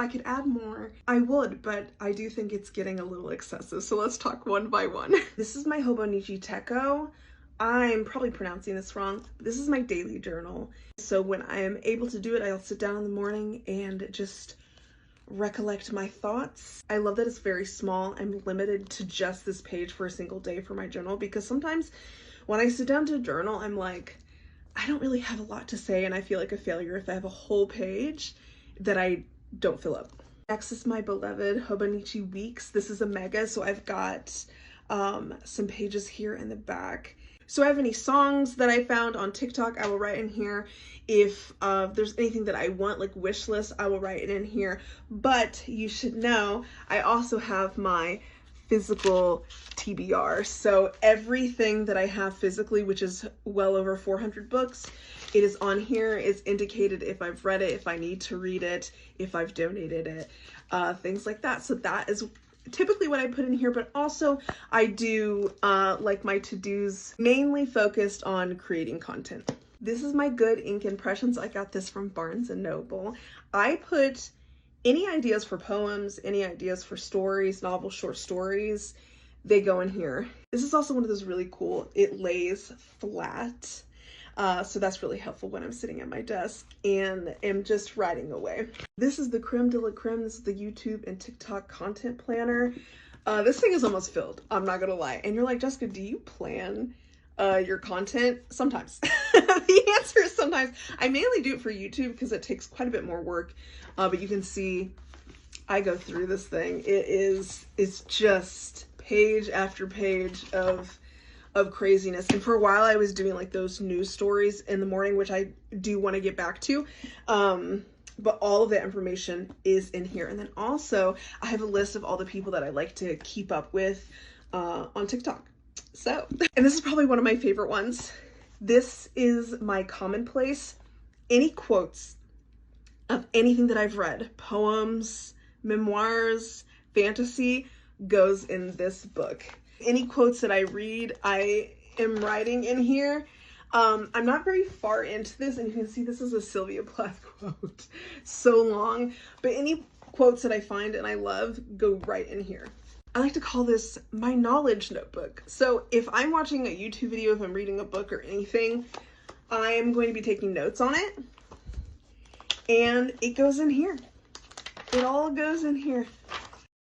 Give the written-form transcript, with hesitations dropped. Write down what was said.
I could add more, I would, but I do think it's getting a little excessive. So let's talk one by one. This is my Hobonichi Teko. I'm probably pronouncing this wrong. This is my daily journal. So when I am able to do it, I'll sit down in the morning and just recollect my thoughts. I love that it's very small. I'm limited to just this page for a single day for my journal, because sometimes when I sit down to journal, I'm like, I don't really have a lot to say, and I feel like a failure if I have a whole page that I don't fill up. Next is my beloved Hobonichi Weeks. This is a mega, so I've got some pages here in the back. So I have any songs that I found on TikTok, I will write in here. If there's anything that I want, like wish list, I will write it in here. But you should know, I also have my physical TBR. So everything that I have physically, which is well over 400 books, it is on here. It's indicated if I've read it, if I need to read it, if I've donated it, things like that. So that is typically what I put in here, but also I do like my to-dos mainly focused on creating content. This is my good ink impressions. I got this from Barnes & Noble. I put any ideas for poems, any ideas for stories, novels, short stories, they go in here. This is also one of those really cool, it lays flat. So that's really helpful when I'm sitting at my desk and am just writing away. This is the creme de la creme. This is the YouTube and TikTok content planner. This thing is almost filled, I'm not gonna lie. And you're like, Jessica, do you plan your content? Sometimes. The answer is sometimes. I mainly do it for YouTube because it takes quite a bit more work. But you can see I go through this thing. It's just page after page of craziness. And for a while I was doing like those news stories in the morning, which I do want to get back to. But all of the information is in here. And then also I have a list of all the people that I like to keep up with on TikTok. So, and this is probably one of my favorite ones. This is my commonplace. Any quotes of anything that I've read, poems, memoirs, fantasy, goes in this book. Any quotes that I read, I am writing in here. I'm not very far into this, and you can see this is a Sylvia Plath quote. So long, but any quotes that I find and I love go right in here. I like to call this my knowledge notebook. So if I'm watching a YouTube video, if I'm reading a book or anything, I am going to be taking notes on it, and it goes in here. It all goes in here.